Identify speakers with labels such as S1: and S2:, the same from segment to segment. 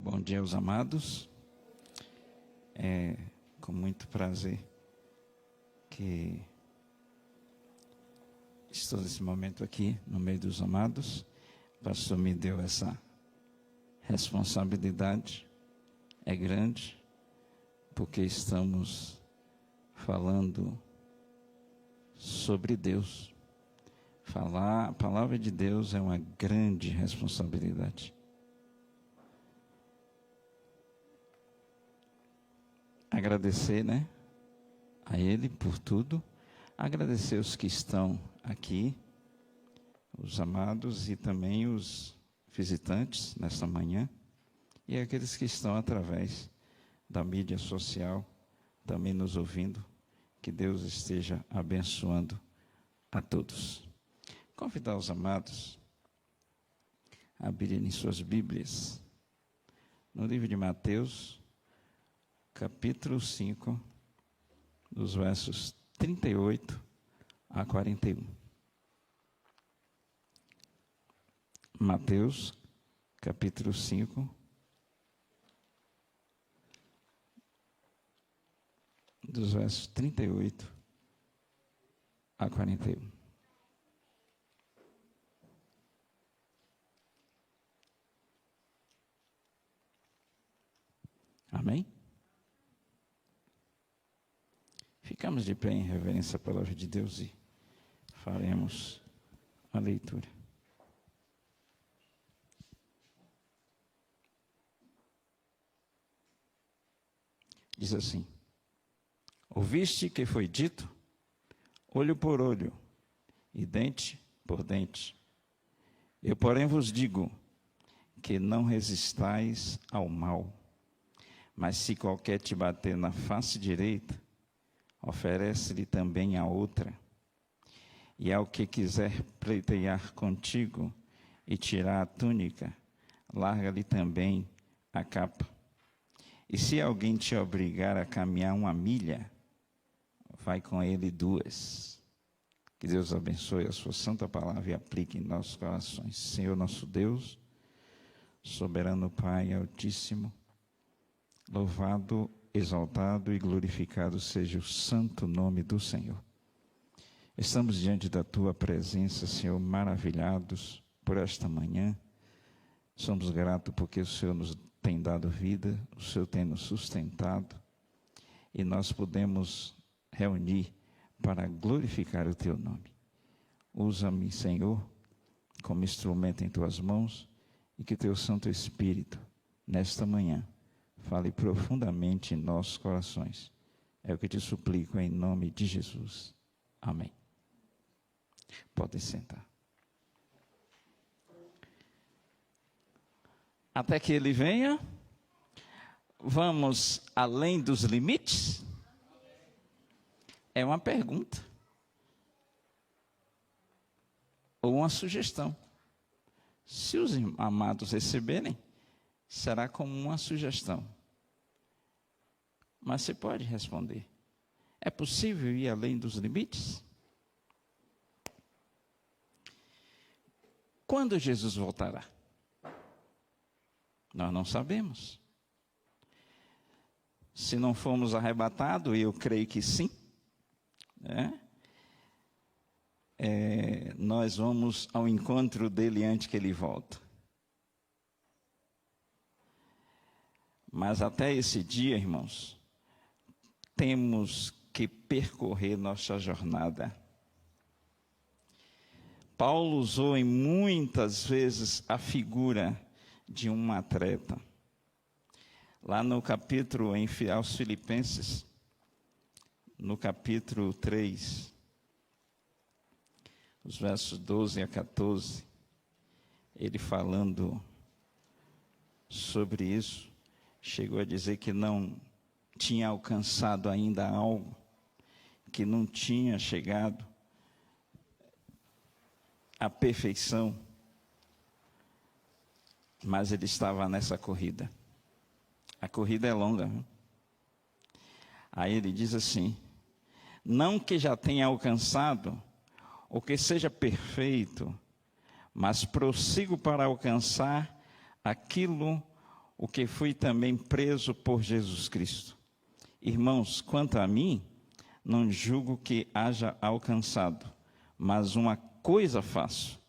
S1: Bom dia aos amados. É com muito prazer que estou nesse momento aqui no meio dos amados. O pastor me deu essa responsabilidade, é grande, porque estamos falando sobre Deus. Falar a palavra de Deus é uma grande responsabilidade. Agradecer, a Ele por tudo. Agradecer os que estão aqui, os amados e também os visitantes nesta manhã. E aqueles que estão através da mídia social, também nos ouvindo. Que Deus esteja abençoando a todos. Convidar os amados a abrirem suas Bíblias no livro de Mateus, capítulo 5, dos versos 38 a 41. Mateus, capítulo 5, dos versos 38 a 41. Amém? Ficamos de pé em reverência à palavra de Deus e faremos a leitura. Diz assim: ouviste que foi dito, olho por olho e dente por dente. Eu, porém, vos digo que não resistais ao mal, mas se qualquer te bater na face direita, oferece-lhe também a outra. E ao que quiser pleitear contigo e tirar a túnica, larga-lhe também a capa. E se alguém te obrigar a caminhar 1 milha, vai com ele 2. Que Deus abençoe a sua santa palavra e aplique em nossos corações. Senhor nosso Deus, soberano Pai Altíssimo, louvado, exaltado e glorificado seja o santo nome do Senhor. Estamos diante da Tua presença, Senhor, maravilhados por esta manhã. Somos gratos porque o Senhor nos tem dado vida, o Senhor tem nos sustentado e nós podemos reunir para glorificar o Teu nome. Usa-me, Senhor, como instrumento em Tuas mãos e que Teu Santo Espírito, nesta manhã, fale profundamente em nossos corações. É o que te suplico em nome de Jesus. Amém. Podem sentar. Até que Ele venha, vamos além dos limites? É uma pergunta. Ou uma sugestão. Se os amados receberem, será como uma sugestão. Mas você pode responder: é possível ir além dos limites? Quando Jesus voltará? Nós não sabemos. Se não formos arrebatados, e eu creio que sim, nós vamos ao encontro dele antes que ele volte. Mas até esse dia, irmãos, temos que percorrer nossa jornada. Paulo usou em muitas vezes a figura de um atleta. Lá no capítulo, aos Filipenses, no capítulo 3, os versos 12 a 14, ele falando sobre isso, chegou a dizer que não tinha alcançado ainda algo, que não tinha chegado à perfeição, mas ele estava nessa corrida. A corrida é longa, viu? Aí ele diz assim: não que já tenha alcançado, ou que seja perfeito, mas prossigo para alcançar aquilo o que fui também preso por Jesus Cristo. Irmãos, quanto a mim, não julgo que haja alcançado, mas uma coisa faço,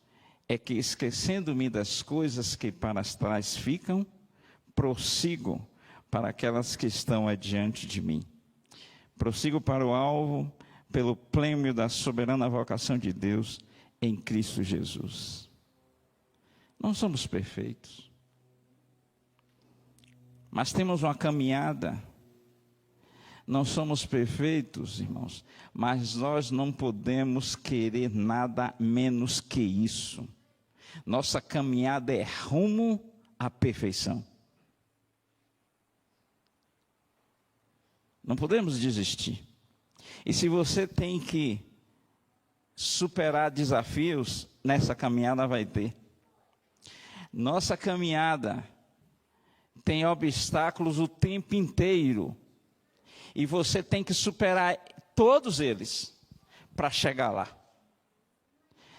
S1: é que esquecendo-me das coisas que para trás ficam, prossigo para aquelas que estão adiante de mim. Prossigo para o alvo, pelo prêmio da soberana vocação de Deus em Cristo Jesus. Não somos perfeitos, mas temos uma caminhada. Não somos perfeitos, irmãos, mas nós não podemos querer nada menos que isso. Nossa caminhada é rumo à perfeição. Não podemos desistir. E se você tem que superar desafios, nessa caminhada vai ter. Nossa caminhada tem obstáculos o tempo inteiro. E você tem que superar todos eles para chegar lá.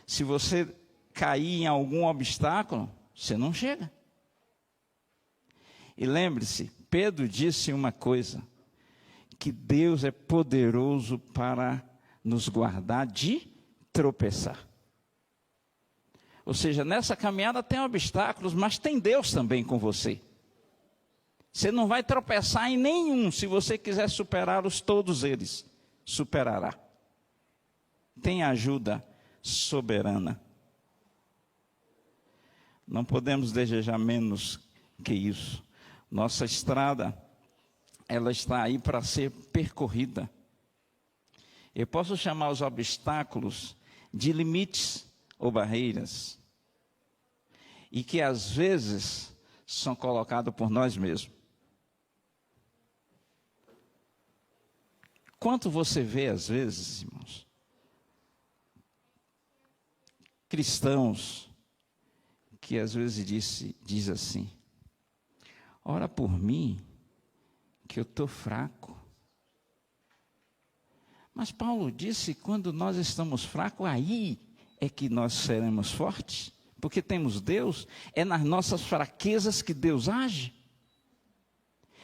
S1: Se você cair em algum obstáculo, você não chega. E lembre-se, Pedro disse uma coisa, que Deus é poderoso para nos guardar de tropeçar. Ou seja, nessa caminhada tem obstáculos, mas tem Deus também com você. Você não vai tropeçar em nenhum, se você quiser superá-los, todos eles superará. Tem ajuda soberana. Não podemos desejar menos que isso. Nossa estrada, ela está aí para ser percorrida. Eu posso chamar os obstáculos de limites ou barreiras, e que às vezes são colocados por nós mesmos. Quanto você vê às vezes, irmãos, cristãos que às vezes diz assim: ora por mim, que eu estou fraco. Mas Paulo disse, quando nós estamos fracos, aí é que nós seremos fortes, porque temos Deus, é nas nossas fraquezas que Deus age.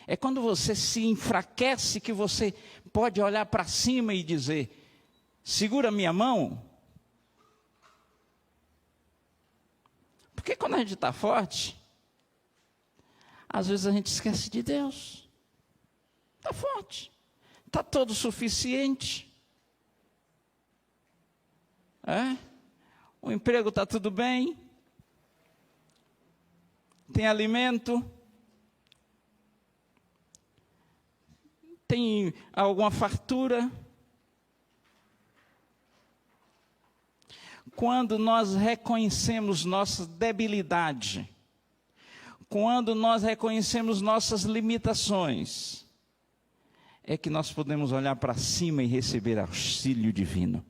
S1: É quando você se enfraquece que você pode olhar para cima e dizer: segura minha mão. Porque quando a gente está forte, às vezes a gente esquece de Deus. Está forte, está todo suficiente. O emprego está tudo bem, tem alimento, tem alguma fartura. Quando nós reconhecemos nossa debilidade, quando nós reconhecemos nossas limitações, é que nós podemos olhar para cima e receber auxílio divino.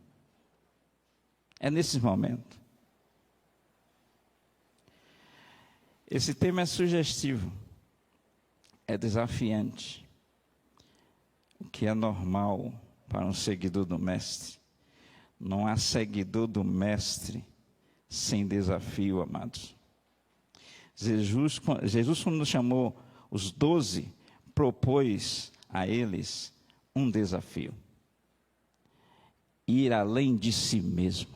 S1: É nesse momento. Esse tema é sugestivo, é desafiante, o que é normal para um seguidor do Mestre. Não há seguidor do Mestre sem desafio, amados. Jesus, quando chamou os 12, propôs a eles um desafio: ir além de si mesmo.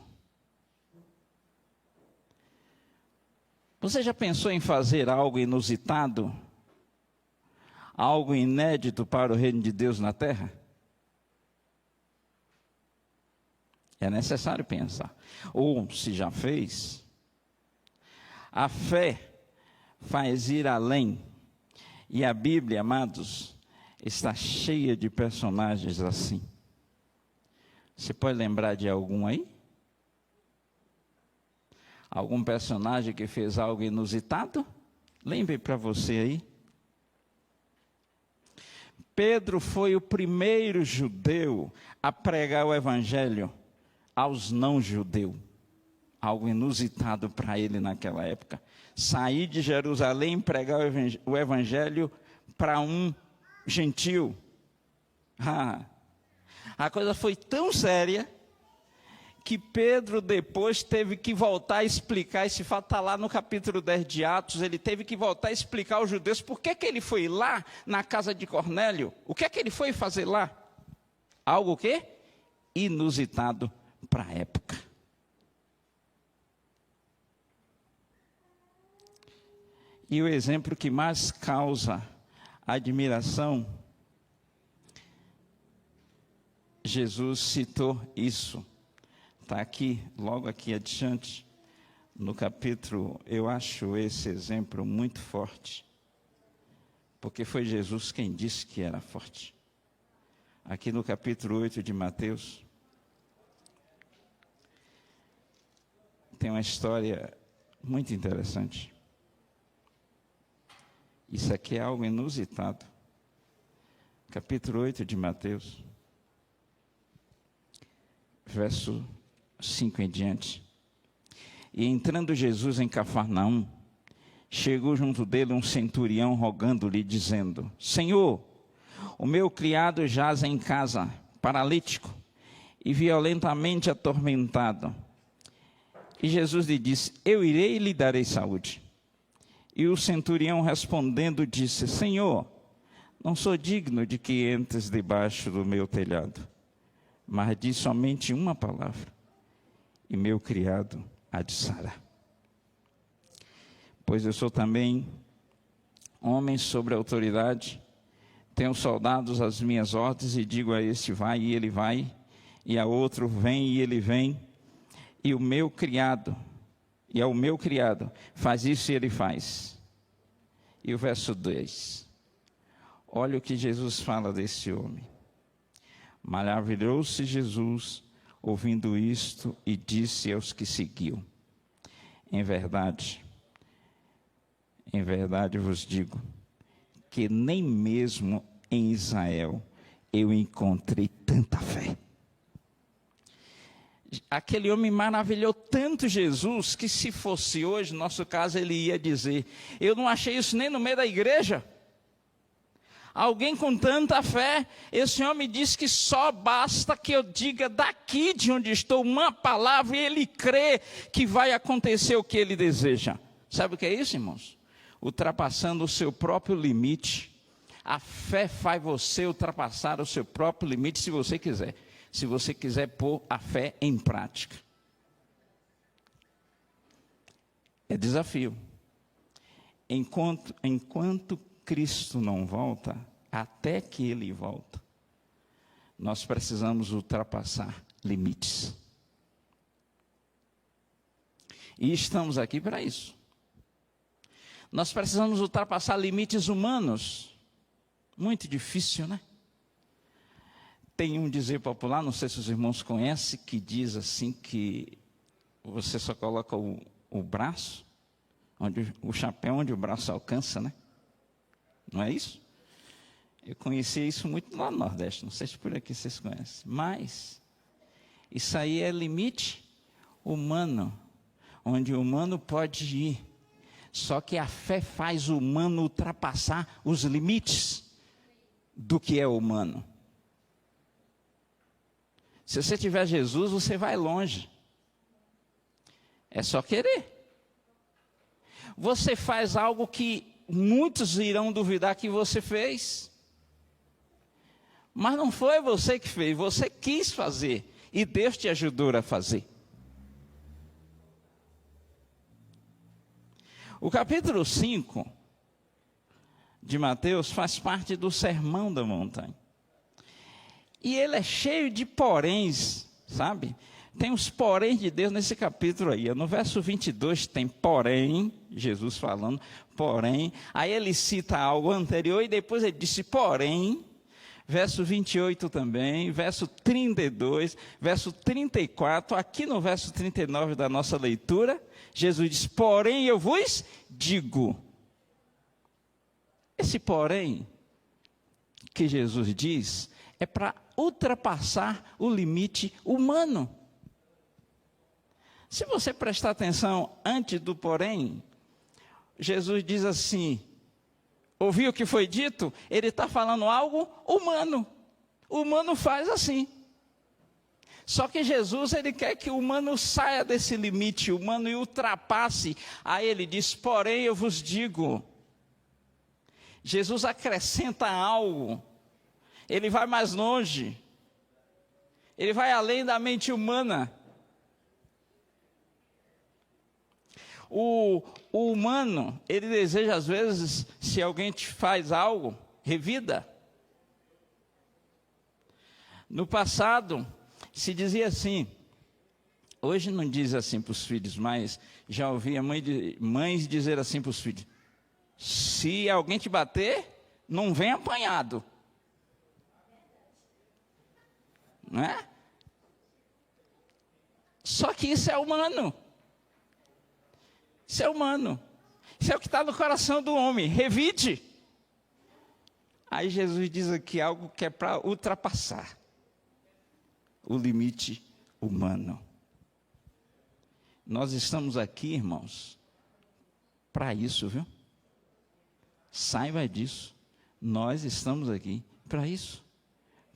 S1: Você já pensou em fazer algo inusitado, algo inédito para o reino de Deus na terra? É necessário pensar. Ou, se já fez, a fé faz ir além. E a Bíblia, amados, está cheia de personagens assim. Você pode lembrar de algum aí? Algum personagem que fez algo inusitado? Lembre para você aí. Pedro foi o primeiro judeu a pregar o evangelho aos não-judeus. Algo inusitado para ele naquela época. Sair de Jerusalém e pregar o evangelho para um gentil. A coisa foi tão séria que Pedro depois teve que voltar a explicar, esse fato está lá no capítulo 10 de Atos, ele teve que voltar a explicar aos judeus por que ele foi lá na casa de Cornélio, o que ele foi fazer lá? Algo o quê? Inusitado para a época. E o exemplo que mais causa admiração, Jesus citou isso. Está aqui, logo aqui adiante, no capítulo, eu acho esse exemplo muito forte. Porque foi Jesus quem disse que era forte. Aqui no capítulo 8 de Mateus, tem uma história muito interessante. Isso aqui é algo inusitado. Capítulo 8 de Mateus, verso 5 em diante. E entrando Jesus em Cafarnaum, chegou junto dele um centurião rogando-lhe, dizendo: Senhor, o meu criado jaz em casa, paralítico e violentamente atormentado. E Jesus lhe disse: Eu irei e lhe darei saúde. E o centurião respondendo disse: Senhor, não sou digno de que entres debaixo do meu telhado, mas diz somente uma palavra, e meu criado há de sarar. Pois eu sou também homem sobre autoridade, tenho soldados às minhas ordens, e digo a este vai e ele vai, e a outro vem e ele vem, e ao meu criado faz isso e ele faz. E o verso 2, olha o que Jesus fala desse homem. Maravilhou-se Jesus ouvindo isto e disse aos que seguiam: em verdade vos digo, que nem mesmo em Israel eu encontrei tanta fé. Aquele homem maravilhou tanto Jesus, que se fosse hoje, no nosso caso, ele ia dizer: eu não achei isso nem no meio da igreja. Alguém com tanta fé, esse homem diz que só basta que eu diga daqui de onde estou uma palavra e ele crê que vai acontecer o que ele deseja. Sabe o que é isso, irmãos? Ultrapassando o seu próprio limite. A fé faz você ultrapassar o seu próprio limite se você quiser. Se você quiser pôr a fé em prática. É desafio. Enquanto Cristo não volta, até que Ele volta, nós precisamos ultrapassar limites. E estamos aqui para isso. Nós precisamos ultrapassar limites humanos. Muito difícil, né? Tem um dizer popular, não sei se os irmãos conhecem, que diz assim que você só coloca o braço, o chapéu onde o braço alcança, né? Não é isso? Eu conheci isso muito lá no Nordeste, não sei se por aqui vocês conhecem. Mas isso aí é limite humano, onde o humano pode ir. Só que a fé faz o humano ultrapassar os limites do que é humano. Se você tiver Jesus, você vai longe. É só querer. Você faz algo que muitos irão duvidar que você fez. Mas não foi você que fez, você quis fazer. E Deus te ajudou a fazer. O capítulo 5 de Mateus faz parte do Sermão da Montanha. E ele é cheio de poréns, sabe? Tem os poréns de Deus nesse capítulo aí. No verso 22 tem porém, Jesus falando, porém. Aí ele cita algo anterior e depois ele disse porém. Verso 28 também, verso 32, verso 34. Aqui no verso 39 da nossa leitura, Jesus diz, porém eu vos digo. Esse porém que Jesus diz é para ultrapassar o limite humano. Se você prestar atenção antes do porém, Jesus diz assim, ouviu o que foi dito? Ele está falando algo humano. O humano faz assim. Só que Jesus, ele quer que o humano saia desse limite humano e ultrapasse. Aí ele diz, porém eu vos digo. Jesus acrescenta algo. Ele vai mais longe. Ele vai além da mente humana. O humano, ele deseja às vezes, se alguém te faz algo, revida. No passado, se dizia assim, hoje não diz assim para os filhos, mas já ouvia mães dizer assim para os filhos, se alguém te bater, não vem apanhado. Não é? Só que isso é humano. Isso é humano. Isso é o que está no coração do homem. Revide. Aí Jesus diz aqui algo que é para ultrapassar o limite humano. Nós estamos aqui, irmãos, para isso, viu? Saiba disso. Nós estamos aqui para isso.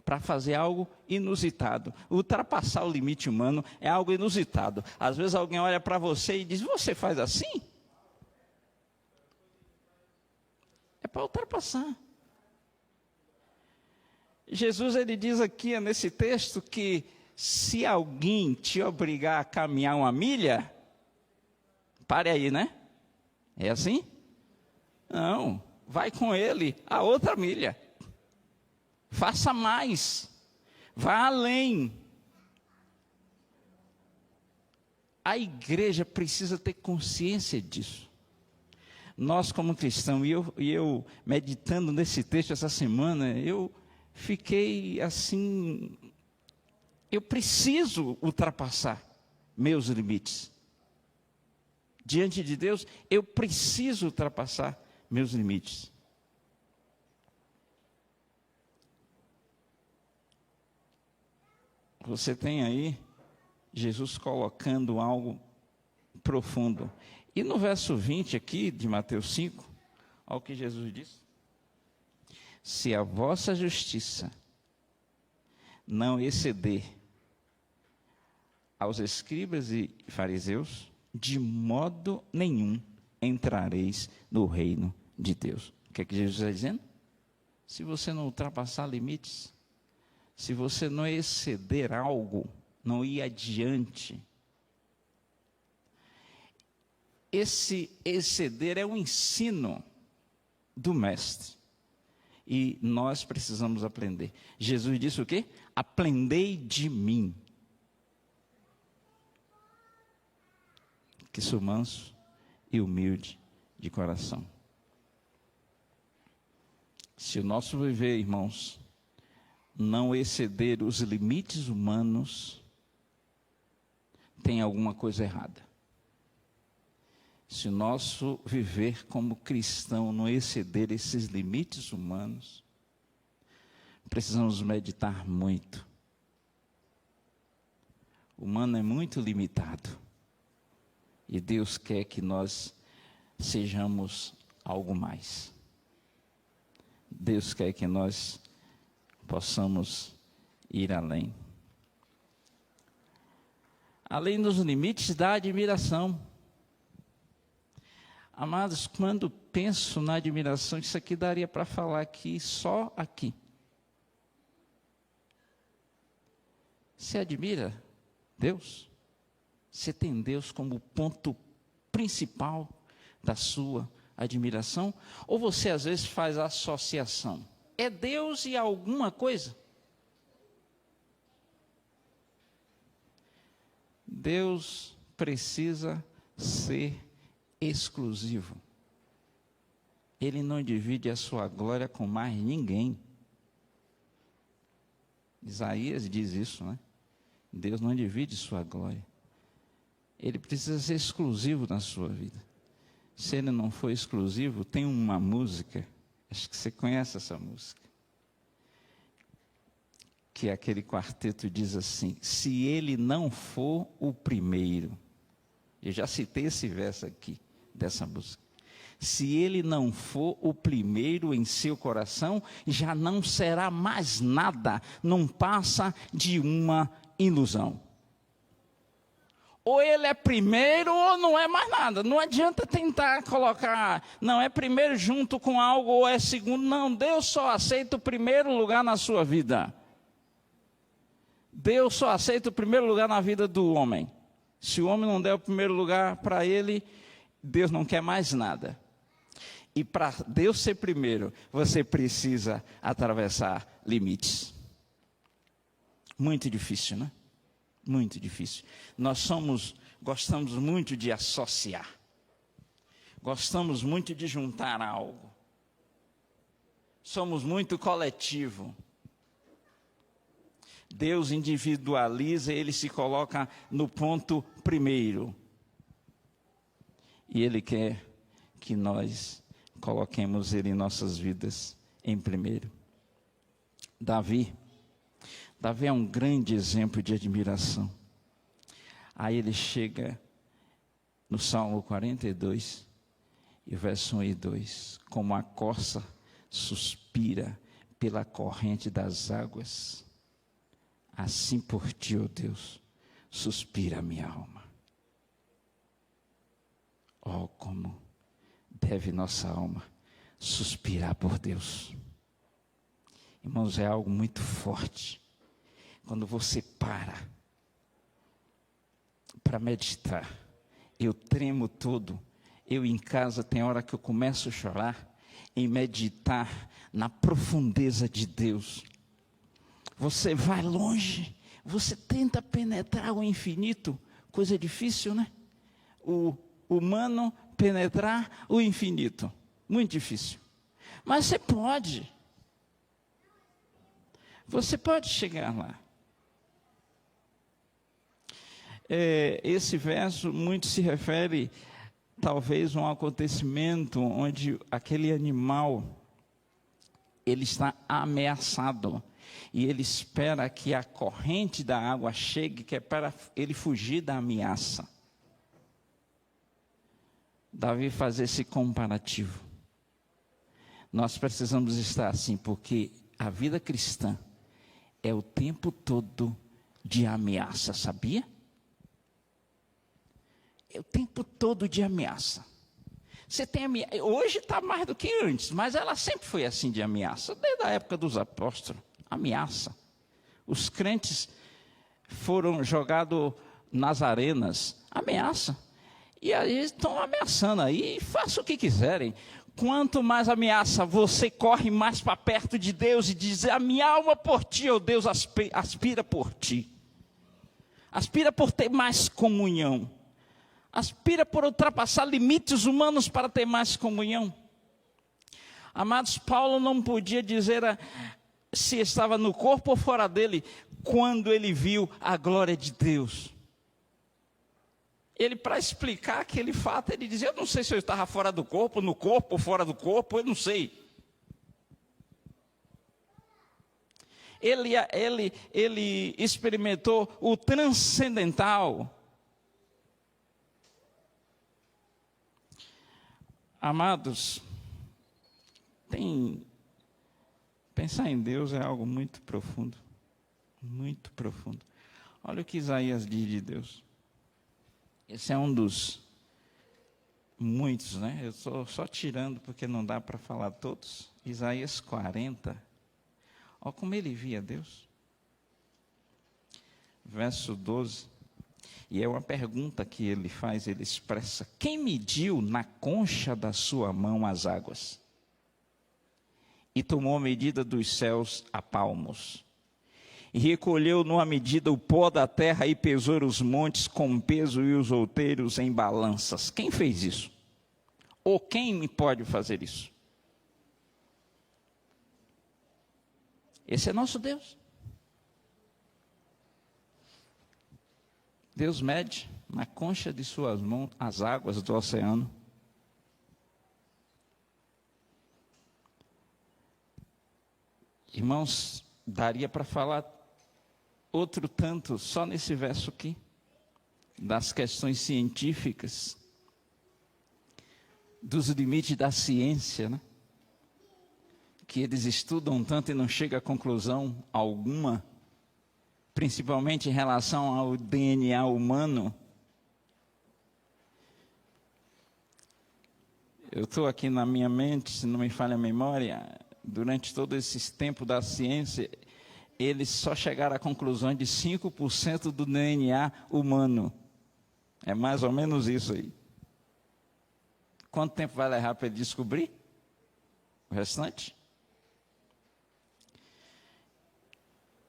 S1: Para fazer algo inusitado. Ultrapassar o limite humano é algo inusitado. Às vezes alguém olha para você e diz, você faz assim? É para ultrapassar. Jesus, ele diz aqui nesse texto que se alguém te obrigar a caminhar 1 milha, pare aí, né? É assim? Não, vai com ele a outra milha. Faça mais, vá além. A igreja precisa ter consciência disso. Nós como cristãos, e eu meditando nesse texto essa semana, eu fiquei assim, eu preciso ultrapassar meus limites. Diante de Deus, eu preciso ultrapassar meus limites. Você tem aí Jesus colocando algo profundo. E no verso 20 aqui de Mateus 5, olha o que Jesus diz. Se a vossa justiça não exceder aos escribas e fariseus, de modo nenhum entrareis no reino de Deus. O que é que Jesus está dizendo? Se você não ultrapassar limites, se você não exceder algo, não ir adiante. Esse exceder é um ensino do mestre. E nós precisamos aprender. Jesus disse o quê? Aprendei de mim, que sou manso e humilde de coração. Se o nosso viver, irmãos, não exceder os limites humanos, tem alguma coisa errada. Se o nosso viver como cristão não exceder esses limites humanos, precisamos meditar muito. O humano é muito limitado. E Deus quer que nós sejamos algo mais. Deus quer que nós possamos ir além. Além dos limites da admiração. Amados, quando penso na admiração, isso aqui daria para falar aqui, só aqui. Você admira Deus? Você tem Deus como ponto principal da sua admiração? Ou você às vezes faz associação? É Deus e alguma coisa? Deus precisa ser exclusivo. Ele não divide a sua glória com mais ninguém. Isaías diz isso, né? Deus não divide sua glória. Ele precisa ser exclusivo na sua vida. Se ele não for exclusivo, tem uma música, acho que você conhece essa música, que aquele quarteto diz assim: se ele não for o primeiro, eu já citei esse verso aqui, dessa música, se ele não for o primeiro em seu coração, já não será mais nada, não passa de uma ilusão. Ou ele é primeiro ou não é mais nada. Não adianta tentar colocar, não é primeiro junto com algo ou é segundo. Não, Deus só aceita o primeiro lugar na sua vida. Deus só aceita o primeiro lugar na vida do homem. Se o homem não der o primeiro lugar para ele, Deus não quer mais nada. E para Deus ser primeiro, você precisa atravessar limites. Muito difícil, né? Muito difícil. Nós gostamos muito de associar. Gostamos muito de juntar algo. Somos muito coletivo. Deus individualiza, ele se coloca no ponto primeiro. E ele quer que nós coloquemos ele em nossas vidas em primeiro. Davi é um grande exemplo de admiração. Aí ele chega no Salmo 42, e verso 1 e 2. Como a corça suspira pela corrente das águas, assim por ti, ó Deus, suspira a minha alma. Oh, como deve nossa alma suspirar por Deus. Irmãos, é algo muito forte. Quando você para meditar, eu tremo todo. Eu em casa tem hora que eu começo a chorar em meditar na profundeza de Deus. Você vai longe, você tenta penetrar o infinito, coisa difícil, né? O humano penetrar o infinito, muito difícil. Mas você pode chegar lá. Esse verso muito se refere, talvez, a um acontecimento onde aquele animal, ele está ameaçado, e ele espera que a corrente da água chegue, que é para ele fugir da ameaça. Davi faz esse comparativo. Nós precisamos estar assim, porque a vida cristã é o tempo todo de ameaça, sabia? É o tempo todo de ameaça. Você tem ameaça. Hoje está mais do que antes, mas ela sempre foi assim de ameaça, desde a época dos apóstolos. Ameaça. Os crentes foram jogados nas arenas. Ameaça. E aí estão ameaçando aí, faça o que quiserem. Quanto mais ameaça, você corre mais para perto de Deus e diz: a minha alma por ti, ó Deus, aspira por ti. Aspira por ter mais comunhão. Aspira por ultrapassar limites humanos para ter mais comunhão. Amados, Paulo não podia dizer se estava no corpo ou fora dele, quando ele viu a glória de Deus. Ele, para explicar aquele fato, ele dizia: eu não sei se eu estava fora do corpo, no corpo ou fora do corpo, eu não sei. Ele experimentou o transcendental. Amados, pensar em Deus é algo muito profundo, muito profundo. Olha o que Isaías diz de Deus. Esse é um dos muitos, né? Eu estou só tirando porque não dá para falar todos. Isaías 40. Olha como ele via Deus. Verso 12. E é uma pergunta que ele faz, ele expressa: quem mediu na concha da sua mão as águas? E tomou a medida dos céus a palmos. E recolheu numa medida o pó da terra e pesou os montes com peso e os outeiros em balanças. Quem fez isso? Ou quem pode fazer isso? Esse é nosso Deus. Deus mede na concha de suas mãos as águas do oceano. Irmãos, daria para falar outro tanto só nesse verso aqui, das questões científicas, dos limites da ciência, né? Que eles estudam tanto e não chegam a conclusão alguma. principalmente em relação ao DNA humano. Eu estou aqui na minha mente, se não me falha a memória, durante todo esse tempo da ciência, eles só chegaram à conclusão de 5% do DNA humano. É mais ou menos isso aí. Quanto tempo vai levar para ele descobrir o restante?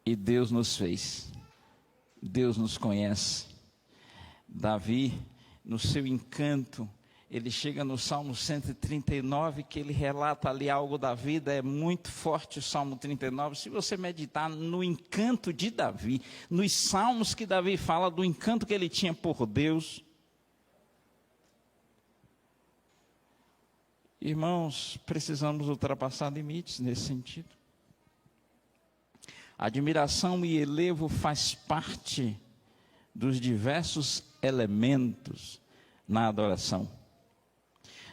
S1: E Deus nos fez. Deus nos conhece. Davi, no seu encanto, ele chega no Salmo 139, que ele relata ali algo da vida, é muito forte o Salmo 39. Se você meditar no encanto de Davi, nos salmos que Davi fala do encanto que ele tinha por Deus. Irmãos, precisamos ultrapassar limites nesse sentido. Admiração e elevo faz parte dos diversos elementos na adoração.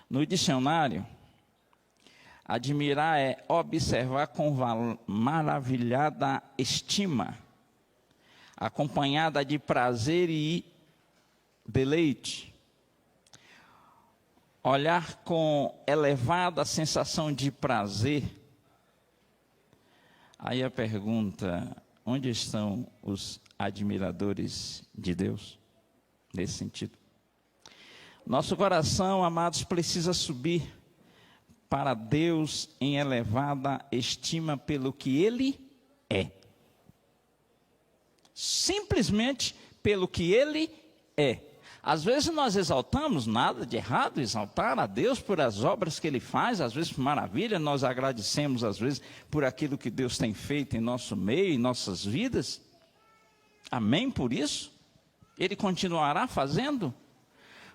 S1: No dicionário, admirar é observar com maravilhada estima, acompanhada de prazer e deleite. Olhar com elevada sensação de prazer. Aí a pergunta, onde estão os admiradores de Deus? Nesse sentido. Nosso coração, amados, precisa subir para Deus em elevada estima pelo que Ele é. Simplesmente pelo que Ele é. Às vezes nós exaltamos, nada de errado exaltar a Deus por as obras que Ele faz, às vezes por maravilha, nós agradecemos às vezes por aquilo que Deus tem feito em nosso meio, em nossas vidas. Amém por isso? Ele continuará fazendo?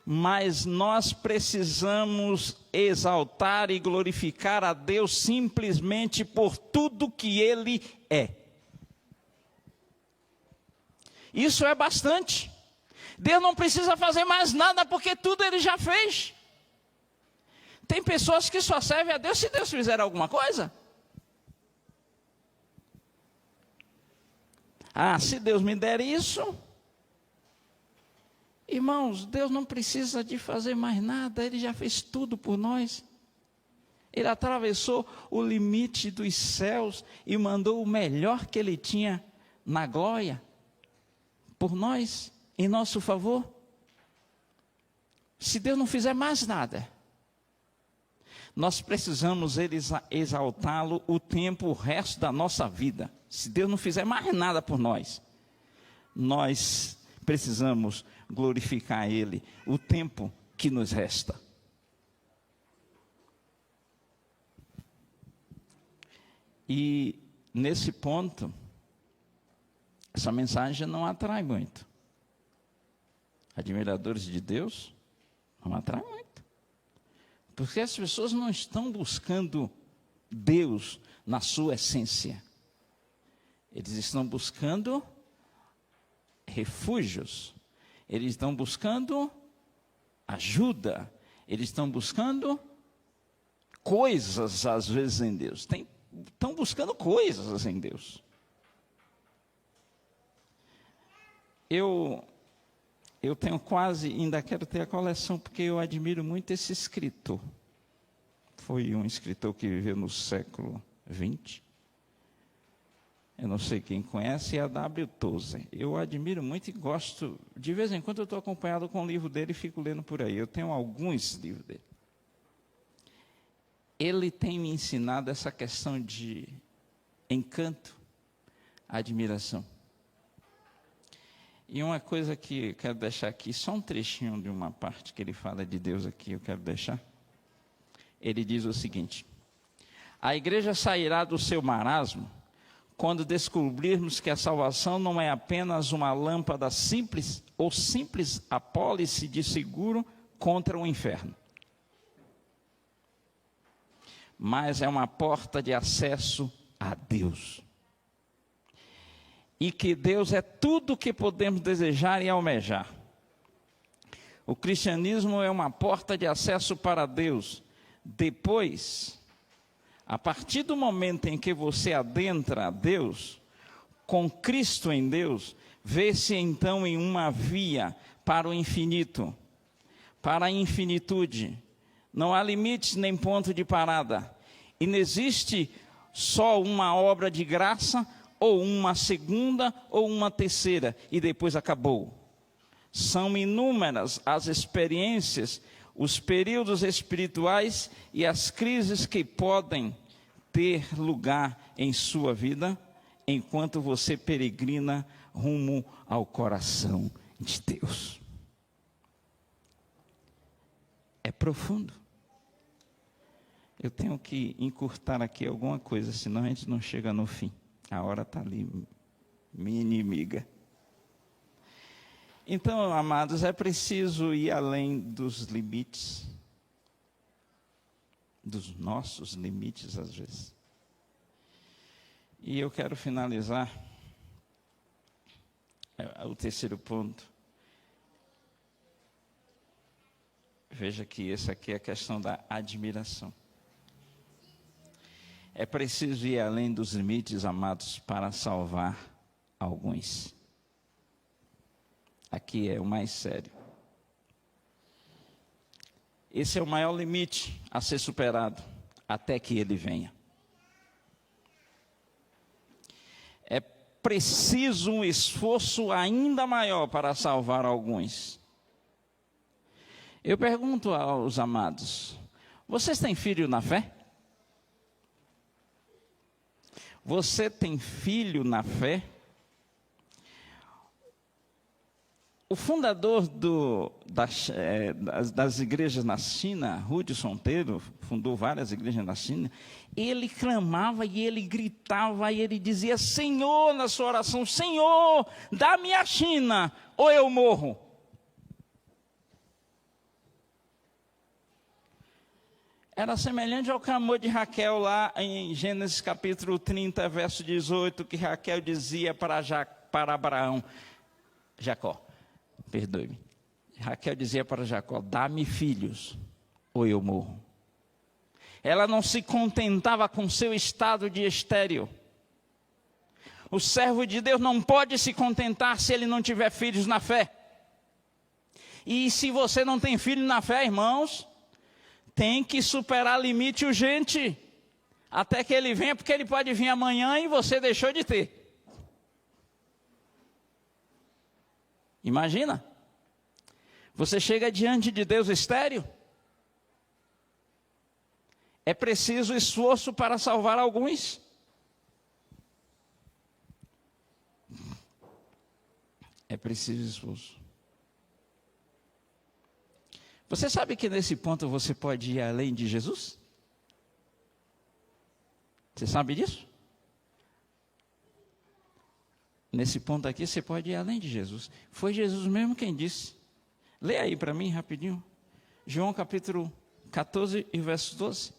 S1: Mas nós precisamos exaltar e glorificar a Deus simplesmente por tudo que Ele é. Isso é bastante. Deus não precisa fazer mais nada, porque tudo Ele já fez. Tem pessoas que só servem a Deus se Deus fizer alguma coisa. Ah, se Deus me der isso... Irmãos, Deus não precisa de fazer mais nada, Ele já fez tudo por nós. Ele atravessou o limite dos céus e mandou o melhor que Ele tinha na glória, por nós, em nosso favor. Se Deus não fizer mais nada, nós precisamos exaltá-lo o resto da nossa vida. Se Deus não fizer mais nada por nós, nós precisamos glorificar Ele o tempo que nos resta. E nesse ponto, essa mensagem não atrai muito. Admiradores de Deus não atrai muito. Porque as pessoas não estão buscando Deus na sua essência. Eles estão buscando refúgios. Eles estão buscando ajuda. Eles estão buscando coisas, às vezes, em Deus. Estão buscando coisas em Deus. Eu tenho quase, ainda quero ter a coleção, porque eu admiro muito esse escritor. Foi um escritor que viveu no século XX. Eu não sei quem conhece, é a W. Tozer. Eu admiro muito e gosto, de vez em quando eu estou acompanhado com o livro dele e fico lendo por aí. Eu tenho alguns livros dele. Ele tem me ensinado essa questão de encanto, admiração. E uma coisa que eu quero deixar aqui, só um trechinho de uma parte que ele fala de Deus aqui, eu quero deixar. Ele diz o seguinte: a igreja sairá do seu marasmo quando descobrirmos que a salvação não é apenas uma lâmpada simples ou simples apólice de seguro contra o inferno, mas é uma porta de acesso a Deus. E que Deus é tudo o que podemos desejar e almejar. O cristianismo é uma porta de acesso para Deus. Depois, a partir do momento em que você adentra a Deus, com Cristo em Deus, vê-se então em uma via para o infinito, para a infinitude. Não há limites nem ponto de parada. E não existe só uma obra de graça, ou uma segunda, ou uma terceira, e depois acabou. São inúmeras as experiências, os períodos espirituais e as crises que podem ter lugar em sua vida, enquanto você peregrina rumo ao coração de Deus. É profundo. Eu tenho que encurtar aqui alguma coisa, senão a gente não chega no fim. A hora está ali, minha inimiga. Então, amados, é preciso ir além dos limites, dos nossos limites, às vezes. E eu quero finalizar o terceiro ponto. Veja que esse aqui é a questão da admiração. É preciso ir além dos limites, amados, para salvar alguns. Aqui é o mais sério. Esse é o maior limite a ser superado, até que ele venha. É preciso um esforço ainda maior para salvar alguns. Eu pergunto aos amados: vocês têm filho na fé? Você tem filho na fé? O fundador das igrejas na China, Hudson Taylor, fundou várias igrejas na China, ele clamava e ele gritava e ele dizia: Senhor, na sua oração, Senhor, dá-me a China ou eu morro. Era semelhante ao clamor de Raquel lá em Gênesis capítulo 30, verso 18, que Raquel dizia para Jacó, perdoe-me. Raquel dizia para Jacó: dá-me filhos, ou eu morro. Ela não se contentava com seu estado de estéril. O servo de Deus não pode se contentar se ele não tiver filhos na fé. E se você não tem filho na fé, irmãos, tem que superar limite urgente, até que ele venha, porque ele pode vir amanhã e você deixou de ter. Imagina, você chega diante de Deus estéril. É preciso esforço para salvar alguns. É preciso esforço. Você sabe que nesse ponto você pode ir além de Jesus? Você sabe disso? Nesse ponto aqui você pode ir além de Jesus. Foi Jesus mesmo quem disse. Lê aí para mim rapidinho. João capítulo 14 e verso 12.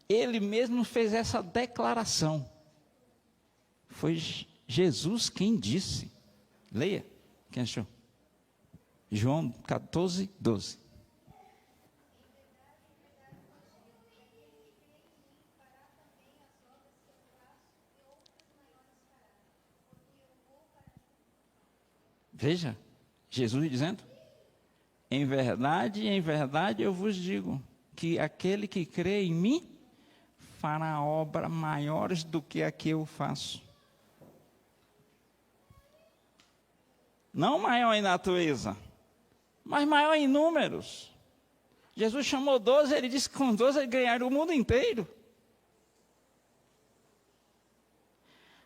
S1: Ele mesmo fez essa declaração. Foi Jesus quem disse. Leia. Quem achou? João 14, 12. Veja, Jesus dizendo: em verdade eu vos digo, que aquele que crê em mim, fará obras maiores do que a que eu faço. Não maior em natureza, mas maior em números. Jesus chamou 12, ele disse que com 12 ele ganharia o mundo inteiro.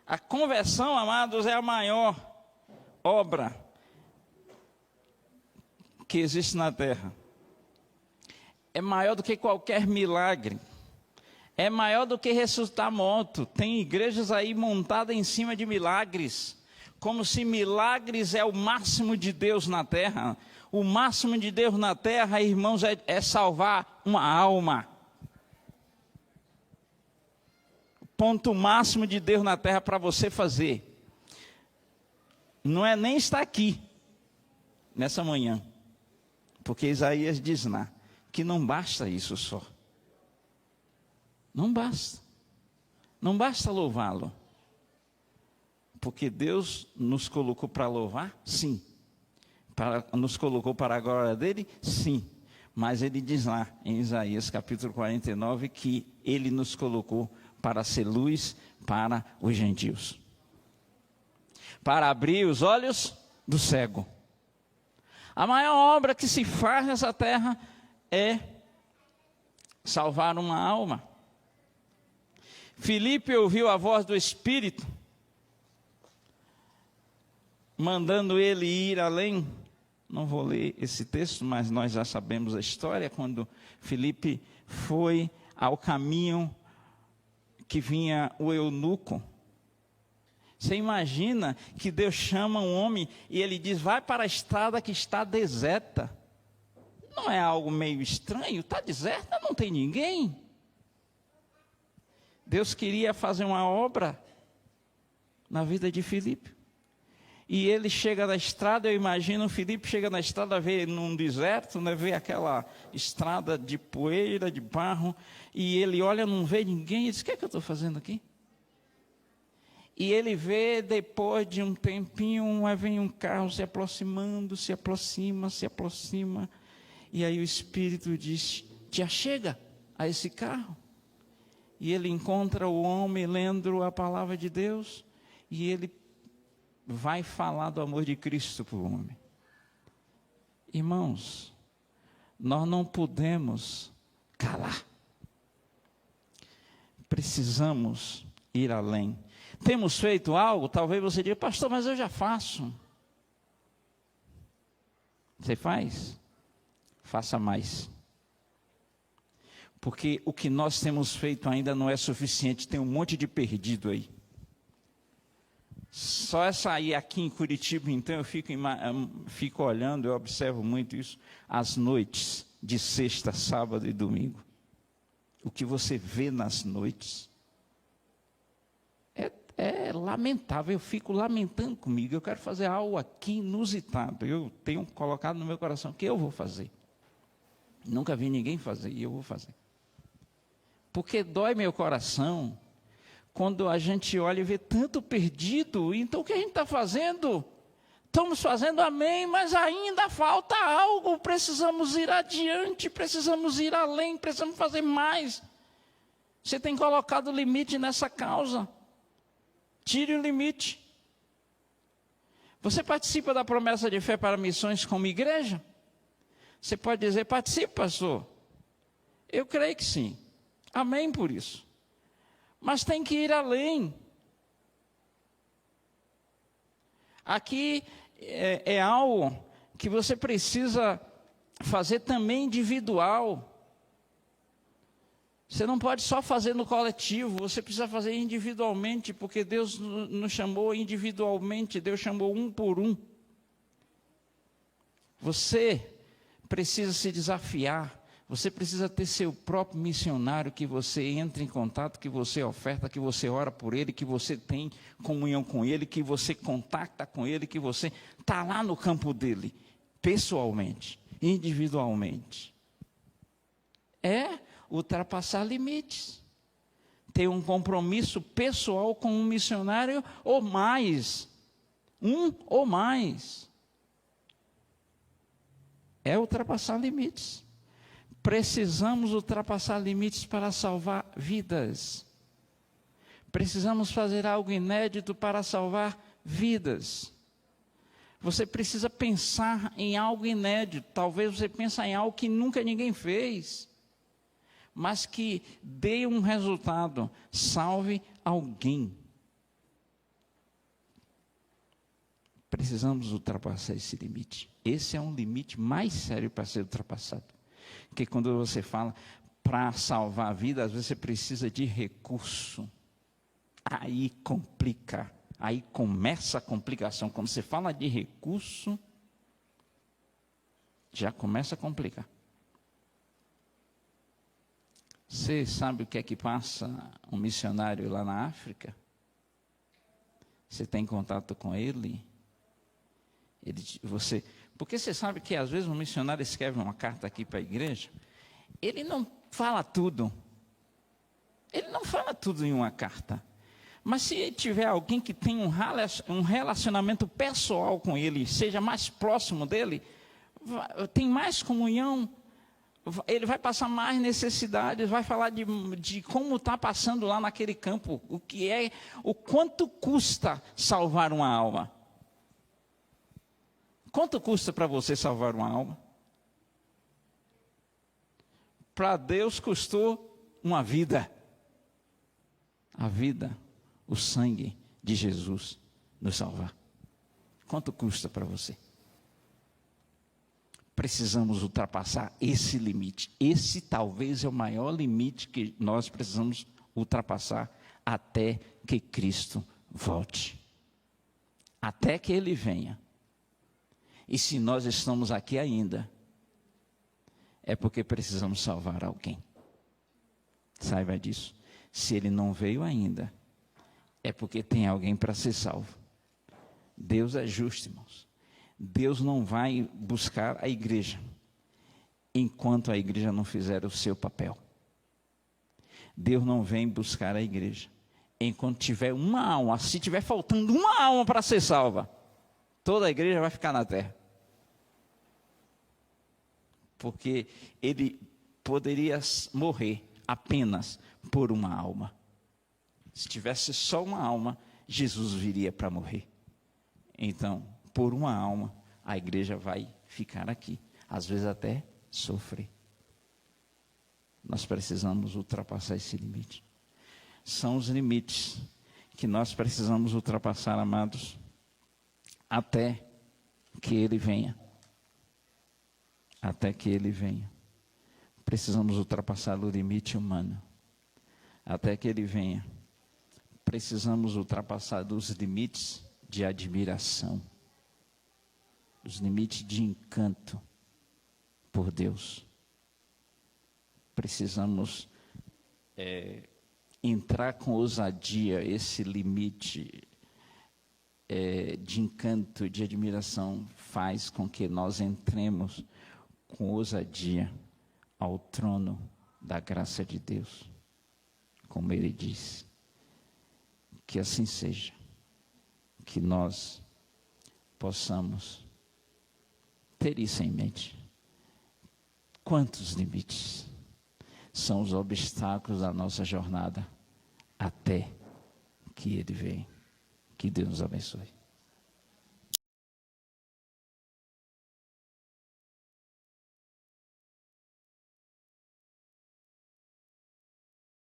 S1: A conversão, amados, é a maior obra que existe na terra. É maior do que qualquer milagre. É maior do que ressuscitar morto. Tem igrejas aí montadas em cima de milagres, como se milagres é o máximo de Deus na terra. O máximo de Deus na terra, irmãos, é salvar uma alma. O ponto máximo de Deus na terra para você fazer não é nem estar aqui nessa manhã, porque Isaías diz lá que não basta isso só. Não basta. Não basta louvá-lo. Porque Deus nos colocou para louvar? Sim. Nos colocou para a glória dele? Sim. Mas ele diz lá em Isaías capítulo 49 que ele nos colocou para ser luz para os gentios. Para abrir os olhos do cego. A maior obra que se faz nessa terra é salvar uma alma. Filipe ouviu a voz do Espírito, mandando ele ir além. Não vou ler esse texto, mas nós já sabemos a história, quando Filipe foi ao caminho que vinha o eunuco. Você imagina que Deus chama um homem e ele diz, vai para a estrada que está deserta. Não é algo meio estranho? Está deserta, não tem ninguém. Deus queria fazer uma obra na vida de Filipe. E ele chega na estrada, eu imagino, Filipe chega na estrada, vê num deserto, né, vê aquela estrada de poeira, de barro, e ele olha, não vê ninguém, e diz, o que é que eu estou fazendo aqui? E ele vê, depois de um tempinho, aí vem um carro se aproximando, se aproxima, e aí o Espírito diz, te achega a esse carro. E ele encontra o homem lendo a palavra de Deus, e ele vai falar do amor de Cristo para o homem. Irmãos, nós não podemos calar. Precisamos ir além. Temos feito algo, talvez você diga, pastor, mas eu já faço. Você faz? Faça mais. Porque o que nós temos feito ainda não é suficiente, tem um monte de perdido aí. Só é sair aqui em Curitiba, então eu fico olhando, eu observo muito isso, as noites de sexta, sábado e domingo. O que você vê nas noites é lamentável, eu fico lamentando comigo, eu quero fazer algo aqui inusitado, eu tenho colocado no meu coração que eu vou fazer. Nunca vi ninguém fazer e eu vou fazer. Porque dói meu coração quando a gente olha e vê tanto perdido. Então o que a gente está fazendo? Estamos fazendo amém, mas ainda falta algo. Precisamos ir adiante, precisamos ir além, precisamos fazer mais. Você tem colocado limite nessa causa. Tire o limite. Você participa da promessa de fé para missões como igreja? Você pode dizer, participe, pastor. Eu creio que sim. Amém por isso. Mas tem que ir além. Aqui é algo que você precisa fazer também individual. Você não pode só fazer no coletivo, você precisa fazer individualmente, porque Deus nos chamou individualmente, Deus chamou um por um. Você precisa se desafiar. Você precisa ter seu próprio missionário, que você entra em contato, que você oferta, que você ora por ele, que você tem comunhão com ele, que você contacta com ele, que você está lá no campo dele, pessoalmente, individualmente. É ultrapassar limites. Ter um compromisso pessoal com um missionário ou mais. Um ou mais. É ultrapassar limites. Precisamos ultrapassar limites para salvar vidas. Precisamos fazer algo inédito para salvar vidas. Você precisa pensar em algo inédito. Talvez você pense em algo que nunca ninguém fez, mas que dê um resultado. Salve alguém. Precisamos ultrapassar esse limite. Esse é um limite mais sério para ser ultrapassado. Porque quando você fala para salvar a vida, às vezes você precisa de recurso. Aí complica. Aí começa a complicação. Quando você fala de recurso, já começa a complicar. Você sabe o que é que passa um missionário lá na África? Você tem contato com ele? Porque você sabe que às vezes um missionário escreve uma carta aqui para a igreja, ele não fala tudo. Ele não fala tudo em uma carta. Mas se tiver alguém que tem um relacionamento pessoal com ele, seja mais próximo dele, tem mais comunhão, ele vai passar mais necessidades, vai falar de como está passando lá naquele campo, o quanto custa salvar uma alma. Quanto custa para você salvar uma alma? Para Deus custou uma vida. A vida, o sangue de Jesus nos salvar. Quanto custa para você? Precisamos ultrapassar esse limite. Esse talvez é o maior limite que nós precisamos ultrapassar até que Cristo volte. Até que Ele venha. E se nós estamos aqui ainda, é porque precisamos salvar alguém. Saiba disso. Se Ele não veio ainda, é porque tem alguém para ser salvo. Deus é justo, irmãos. Deus não vai buscar a igreja enquanto a igreja não fizer o seu papel. Deus não vem buscar a igreja enquanto tiver uma alma. Se tiver faltando uma alma para ser salva, toda a igreja vai ficar na terra. Porque Ele poderia morrer apenas por uma alma. Se tivesse só uma alma, Jesus viria para morrer. Então, por uma alma, a igreja vai ficar aqui. Às vezes até sofrer. Nós precisamos ultrapassar esse limite. São os limites que nós precisamos ultrapassar, amados, até que Ele venha. Até que Ele venha. Precisamos ultrapassar o limite humano. Até que Ele venha. Precisamos ultrapassar os limites de admiração. Os limites de encanto por Deus. Precisamos entrar com ousadia esse limite de encanto, de admiração, faz com que nós entremos com ousadia ao trono da graça de Deus, como Ele disse. Que assim seja, que nós possamos ter isso em mente. Quantos limites são os obstáculos da nossa jornada até que Ele venha. Que Deus nos abençoe.